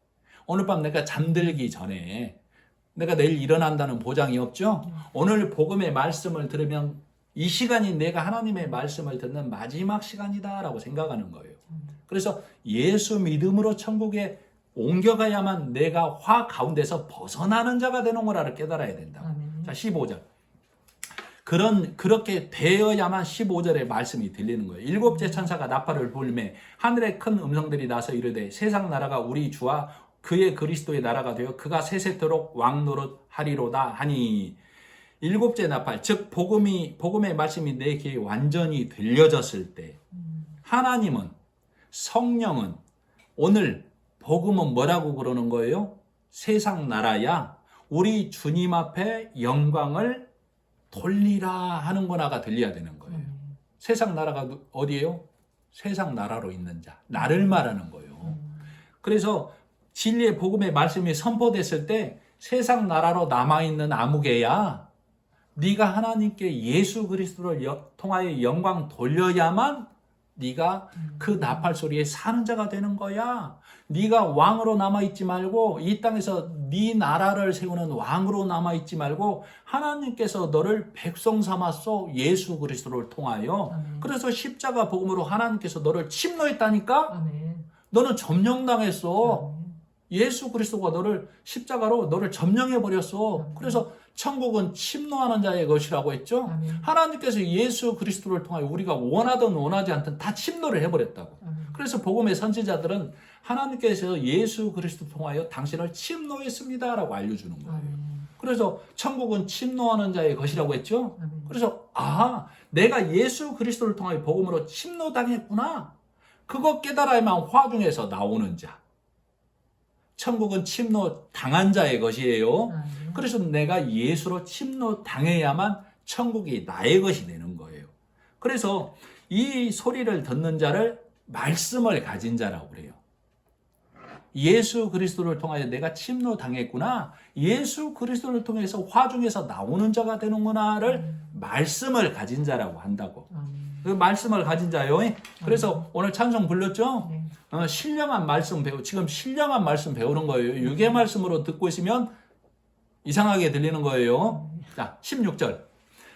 오늘 밤 내가 잠들기 전에 내가 내일 일어난다는 보장이 없죠. 오늘 복음의 말씀을 들으면 이 시간이 내가 하나님의 말씀을 듣는 마지막 시간이다라고 생각하는 거예요. 그래서 예수 믿음으로 천국에 옮겨가야만 내가 화 가운데서 벗어나는 자가 되는 거라를 깨달아야 된다. 자, 15절. 그렇게 되어야만 15절의 말씀이 들리는 거예요. 일곱째 천사가 나팔을 불매 하늘에 큰 음성들이 나서 이르되 세상 나라가 우리 주와 그의 그리스도의 나라가 되어 그가 세세토록 왕노릇 하리로다 하니. 일곱째 나팔, 즉 복음의 말씀이 내 귀에 완전히 들려졌을 때 하나님은 성령은 오늘 복음은 뭐라고 그러는 거예요? 세상 나라야 우리 주님 앞에 영광을 돌리라 하는 거나가 들려야 되는 거예요. 세상 나라가 어디예요? 세상 나라로 있는 자, 나를 말하는 거예요. 그래서 진리의 복음의 말씀이 선포됐을 때 세상 나라로 남아있는 아무개야 네가 하나님께 예수 그리스도를 통하여 영광 돌려야만 네가 그 나팔 소리에 사는 자가 되는 거야. 네가 왕으로 남아있지 말고 이 땅에서 네 나라를 세우는 왕으로 남아있지 말고 하나님께서 너를 백성 삼았어. 예수 그리스도를 통하여. 그래서 십자가 복음으로 하나님께서 너를 침노했다니까. 너는 점령당했어. 예수 그리스도가 너를 십자가로 너를 점령해 버렸어. 그래서 천국은 침노하는 자의 것이라고 했죠. 아멘. 하나님께서 예수 그리스도를 통하여 우리가 원하든 원하지 않든 다 침노를 해버렸다고. 아멘. 그래서 복음의 선지자들은 하나님께서 예수 그리스도 통하여 당신을 침노했습니다라고 알려주는 거예요. 아멘. 그래서 천국은 침노하는 자의 것이라고 했죠. 아멘. 그래서 내가 예수 그리스도를 통하여 복음으로 침노당했구나. 그거 깨달아야만 화중에서 나오는 자. 천국은 침노 당한 자의 것이에요. 아멘. 그래서 내가 예수로 침노 당해야만 천국이 나의 것이 되는 거예요. 그래서 이 소리를 듣는 자를 말씀을 가진 자라고 그래요. 예수 그리스도를 통하여 내가 침노 당했구나. 예수 그리스도를 통해서 화중에서 나오는 자가 되는구나를 말씀을 가진 자라고 한다고. 아멘. 그 말씀을 가진 자요. 그래서 오늘 찬송 불렀죠? 네. 신령한 말씀 지금 신령한 말씀 배우는 거예요. 유괴 말씀으로 듣고 있으면 이상하게 들리는 거예요. 자, 16절.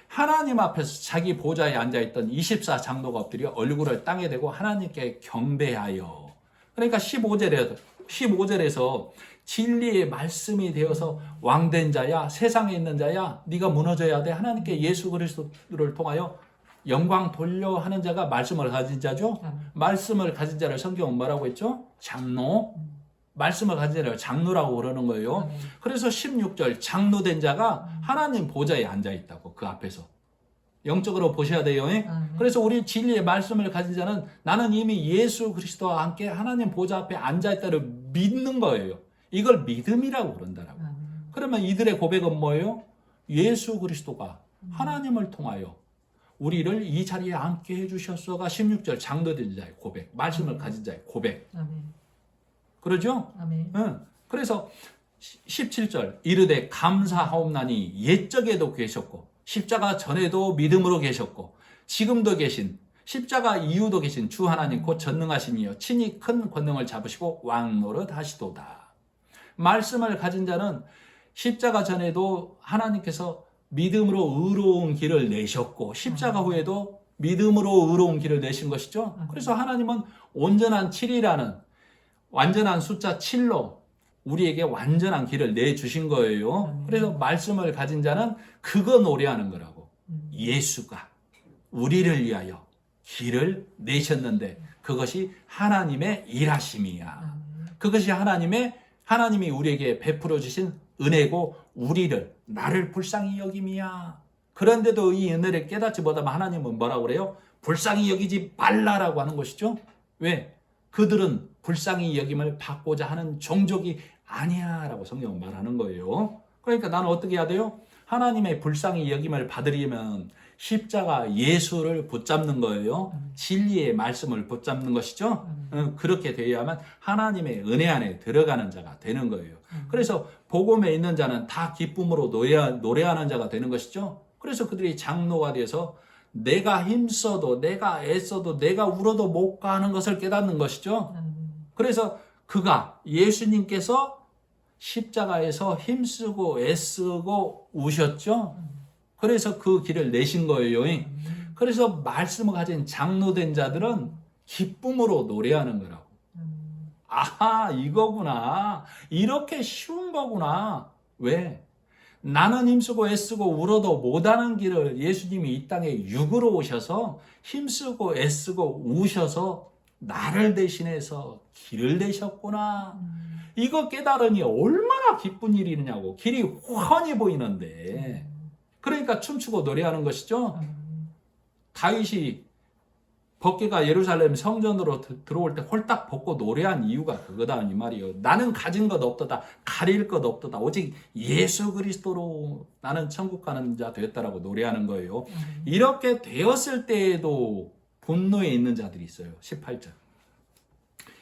하나님 앞에서 자기 보좌에 앉아있던 24 장로가 엎드려 얼굴을 땅에 대고 하나님께 경배하여. 그러니까 15절에서 진리의 말씀이 되어서 왕된 자야, 세상에 있는 자야, 네가 무너져야 돼. 하나님께 예수 그리스도를 통하여 영광 돌려 하는 자가 말씀을 가진 자죠. 말씀을 가진 자를 성경은 뭐라고 했죠? 장로. 말씀을 가진 자를 장로라고 그러는 거예요. 그래서 16절 장로된 자가 하나님 보좌에 앉아있다고. 그 앞에서 영적으로 보셔야 돼요. 그래서 우리 진리의 말씀을 가진 자는 나는 이미 예수 그리스도와 함께 하나님 보좌 앞에 앉아있다를 믿는 거예요. 이걸 믿음이라고 그런다라고. 그러면 이들의 고백은 뭐예요? 예수 그리스도가 하나님을 통하여 우리를 이 자리에 앉게 해주셨어가 16절 장로된 자의 고백, 말씀을 가진 자의 고백. 아멘. 그러죠? 아멘. 그래서 17절 이르되 감사하옵나니 옛적에도 계셨고 십자가 전에도 믿음으로 계셨고 지금도 계신 십자가 이후도 계신 주 하나님 곧 전능하심이여 친히 큰 권능을 잡으시고 왕노릇 하시도다. 말씀을 가진 자는 십자가 전에도 하나님께서 믿음으로 의로운 길을 내셨고 십자가 후에도 믿음으로 의로운 길을 내신 것이죠. 그래서 하나님은 온전한 7이라는 완전한 숫자 7로 우리에게 완전한 길을 내주신 거예요. 그래서 말씀을 가진 자는 그거 노래하는 거라고. 예수가 우리를 위하여 길을 내셨는데 그것이 하나님의 일하심이야. 그것이 하나님이 우리에게 베풀어 주신 은혜고 나를 불쌍히 여김이야. 그런데도 이 은혜를 깨닫지 못하면 하나님은 뭐라고 그래요? 불쌍히 여기지 말라라고 하는 것이죠. 왜? 그들은 불쌍히 여김을 받고자 하는 종족이 아니야 라고 성경은 말하는 거예요. 그러니까 나는 어떻게 해야 돼요? 하나님의 불쌍히 여김을 받으려면 십자가 예수를 붙잡는 거예요. 진리의 말씀을 붙잡는 것이죠. 그렇게 되어야만 하나님의 은혜 안에 들어가는 자가 되는 거예요. 그래서 복음에 있는 자는 다 기쁨으로 노래하는 자가 되는 것이죠. 그래서 그들이 장로가 돼서 내가 힘써도 내가 애써도 내가 울어도 못 가는 것을 깨닫는 것이죠. 그래서 예수님께서 십자가에서 힘쓰고 애쓰고 우셨죠. 그래서 그 길을 내신 거예요. 그래서 말씀을 가진 장로된 자들은 기쁨으로 노래하는 거라고. 이거구나. 이렇게 쉬운 거구나. 왜? 나는 힘쓰고 애쓰고 울어도 못하는 길을 예수님이 이 땅에 육으로 오셔서 힘쓰고 애쓰고 우셔서 나를 대신해서 길을 내셨구나. 이거 깨달으니 얼마나 기쁜 일이냐고. 길이 훤히 보이는데. 그러니까 춤추고 노래하는 것이죠. 다윗이 법궤가 예루살렘 성전으로 들어올 때 홀딱 벗고 노래한 이유가 그거다 이 말이에요. 나는 가진 것 없도다. 가릴 것 없도다. 오직 예수 그리스도로 나는 천국 가는 자 되었다라고 노래하는 거예요. 이렇게 되었을 때에도 분노에 있는 자들이 있어요. 18절.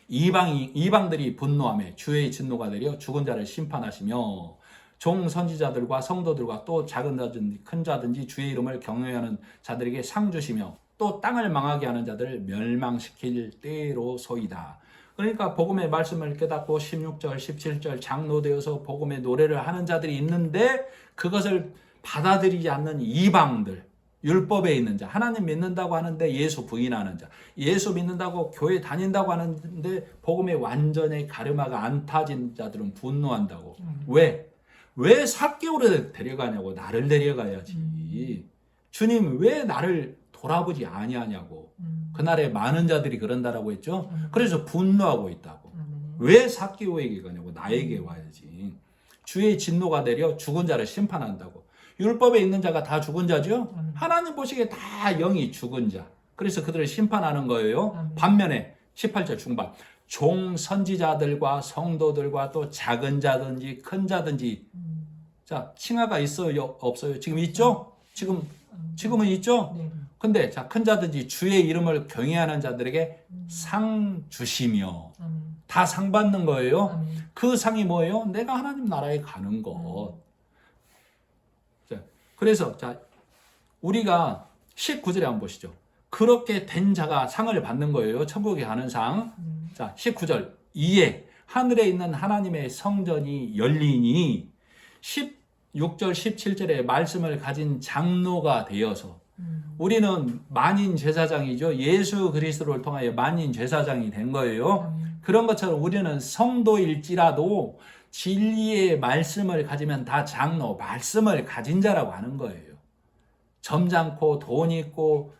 이방들이 분노하며 주의 진노가 내려 죽은 자를 심판하시며 종 선지자들과 성도들과 또 작은 자든지 큰 자든지 주의 이름을 경외하는 자들에게 상 주시며 또 땅을 망하게 하는 자들을 멸망시킬 때로소이다. 그러니까 복음의 말씀을 깨닫고 16절, 17절 장로되어서 복음의 노래를 하는 자들이 있는데 그것을 받아들이지 않는 이방들, 율법에 있는 자, 하나님 믿는다고 하는데 예수 부인하는 자, 예수 믿는다고 교회 다닌다고 하는데 복음에 완전히 가르마가 안 타진 자들은 분노한다고. 왜? 왜 삭개오를 데려가냐고. 나를 데려가야지. 주님 왜 나를 돌아보지 아니하냐고. 그날에 많은 자들이 그런다라고 했죠. 그래서 분노하고 있다고. 왜 삭개오에게 가냐고. 나에게 와야지. 주의 진노가 내려 죽은 자를 심판한다고. 율법에 있는 자가 다 죽은 자죠. 하나님 보시기에 다 영이 죽은 자. 그래서 그들을 심판하는 거예요. 반면에 18절 중반 종 선지자들과 성도들과 또 작은 자든지 큰 자든지 자 칭하가 있어요 없어요? 지금 있죠? 지금은 있죠? 근데 자 큰 자든지 주의 이름을 경외하는 자들에게 상 주시며 다 상 받는 거예요. 그 상이 뭐예요? 내가 하나님 나라에 가는 것. 자, 그래서 자 우리가 19절에 한번 보시죠. 그렇게 된 자가 상을 받는 거예요. 천국에 가는 상. 자, 19절. 이에 하늘에 있는 하나님의 성전이 열리니 16절, 17절에 말씀을 가진 장로가 되어서 우리는 만인 제사장이죠. 예수 그리스도를 통하여 만인 제사장이 된 거예요. 그런 것처럼 우리는 성도일지라도 진리의 말씀을 가지면 다 장로, 말씀을 가진 자라고 하는 거예요. 점잖고 돈 있고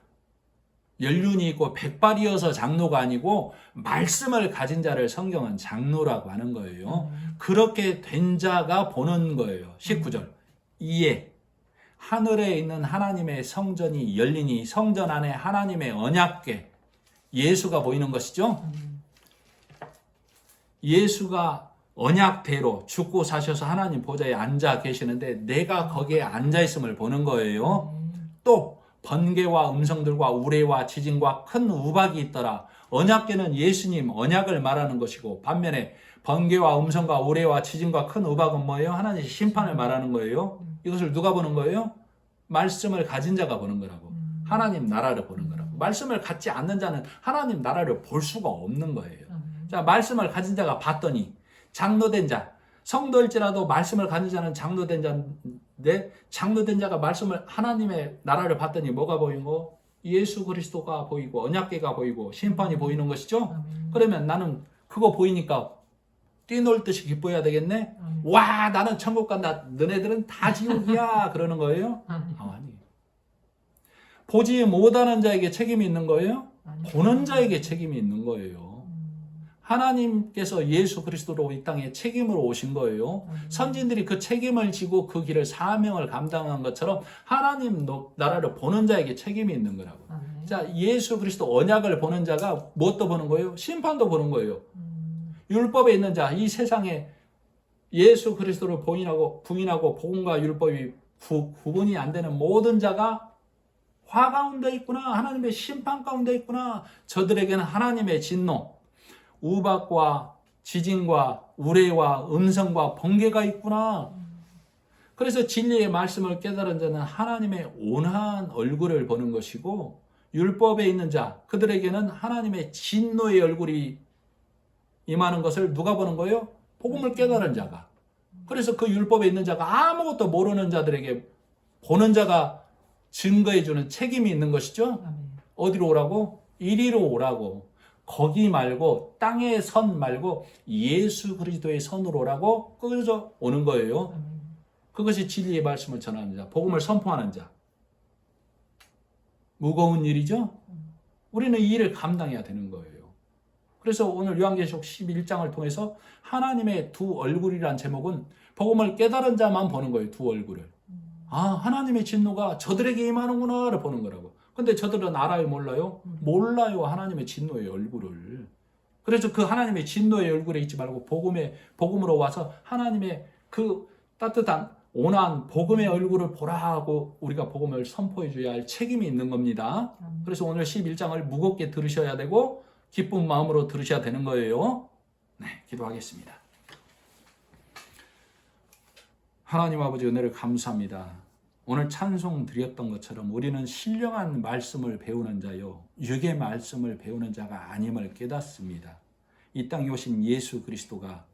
연륜이 있고 백발이어서 장로가 아니고 말씀을 가진 자를 성경은 장로라고 하는 거예요. 그렇게 된 자가 보는 거예요. 19절. 이에 하늘에 있는 하나님의 성전이 열리니 성전 안에 하나님의 언약궤 예수가 보이는 것이죠. 예수가 언약대로 죽고 사셔서 하나님 보좌에 앉아 계시는데 내가 거기에 앉아 있음을 보는 거예요. 또 번개와 음성들과 우레와 지진과 큰 우박이 있더라. 언약궤는 예수님 언약을 말하는 것이고 반면에 번개와 음성과 우레와 지진과 큰 우박은 뭐예요? 하나님의 심판을 말하는 거예요. 이것을 누가 보는 거예요? 말씀을 가진 자가 보는 거라고. 하나님 나라를 보는 거라고. 말씀을 갖지 않는 자는 하나님 나라를 볼 수가 없는 거예요. 자, 말씀을 가진 자가 봤더니 장로된 자, 성도일지라도 말씀을 가진 자는 장로된 자인데 장로된 자가 말씀을 하나님의 나라를 봤더니 뭐가 보이고 예수 그리스도가 보이고 언약궤가 보이고 심판이 보이는 것이죠. 그러면 나는 그거 보이니까 뛰놀 듯이 기뻐해야 되겠네. 와 나는 천국 간다. 너네들은 다 지옥이야. 그러는 거예요. 아니. 보지 못하는 자에게 책임이 있는 거예요. 보는 자에게 책임이 있는 거예요. 하나님께서 예수 그리스도로 이 땅에 책임으로 오신 거예요. 선진들이 그 책임을 지고 그 길을 사명을 감당한 것처럼 하나님 나라를 보는 자에게 책임이 있는 거라고. 자, 예수 그리스도 언약을 보는 자가 무엇도 보는 거예요? 심판도 보는 거예요. 율법에 있는 자, 이 세상에 예수 그리스도를 부인하고 복음과 율법이 구분이 안 되는 모든 자가 화 가운데 있구나. 하나님의 심판 가운데 있구나. 저들에게는 하나님의 진노, 우박과 지진과 우레와 음성과 번개가 있구나. 그래서 진리의 말씀을 깨달은 자는 하나님의 온화한 얼굴을 보는 것이고 율법에 있는 자, 그들에게는 하나님의 진노의 얼굴이 임하는 것을 누가 보는 거예요? 복음을 깨달은 자가. 그래서 그 율법에 있는 자가 아무것도 모르는 자들에게 보는 자가 증거해 주는 책임이 있는 것이죠. 어디로 오라고? 이리로 오라고. 거기 말고 땅의 선 말고 예수 그리스도의 선으로 오라고 끌어져 오는 거예요. 그것이 진리의 말씀을 전하는 자, 복음을 선포하는 자. 무거운 일이죠? 우리는 이 일을 감당해야 되는 거예요. 그래서 오늘 요한계시록 11장을 통해서 하나님의 두 얼굴이란 제목은 복음을 깨달은 자만 보는 거예요. 두 얼굴을. 아, 하나님의 진노가 저들에게 임하는구나를 보는 거라고. 근데 저들은 알아요, 몰라요? 몰라요, 하나님의 진노의 얼굴을. 그래서 그 하나님의 진노의 얼굴에 있지 말고 복음으로 와서 하나님의 그 따뜻한 온화한 복음의 얼굴을 보라 하고 우리가 복음을 선포해 줘야 할 책임이 있는 겁니다. 그래서 오늘 11장을 무겁게 들으셔야 되고 기쁜 마음으로 들으셔야 되는 거예요. 네, 기도하겠습니다. 하나님 아버지 은혜를 감사합니다. 오늘 찬송 드렸던 것처럼 우리는 신령한 말씀을 배우는 자요, 육의 말씀을 배우는 자가 아님을 깨닫습니다. 이 땅에 오신 예수 그리스도가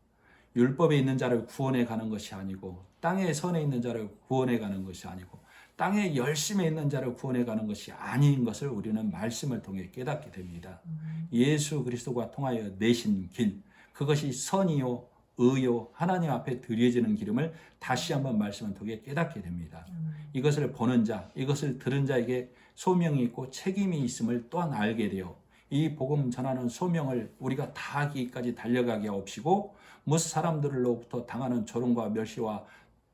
율법에 있는 자를 구원해 가는 것이 아니고 땅의 선에 있는 자를 구원해 가는 것이 아니고 땅에 열심에 있는 자를 구원해 가는 것이 아닌 것을 우리는 말씀을 통해 깨닫게 됩니다. 예수 그리스도가 통하여 내신 길, 그것이 선이요 의요 하나님 앞에 드려지는 기름을 다시 한번 말씀을 통해 깨닫게 됩니다. 이것을 보는 자, 이것을 들은 자에게 소명이 있고 책임이 있음을 또한 알게 되어 이 복음 전하는 소명을 우리가 다하기까지 달려가게 하옵시고 무슨 사람들로부터 당하는 조롱과 멸시와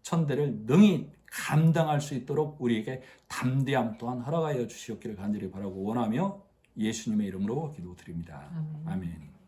천대를 능히 감당할 수 있도록 우리에게 담대함 또한 허락하여 주시옵기를 간절히 바라고 원하며 예수님의 이름으로 기도드립니다. 아멘.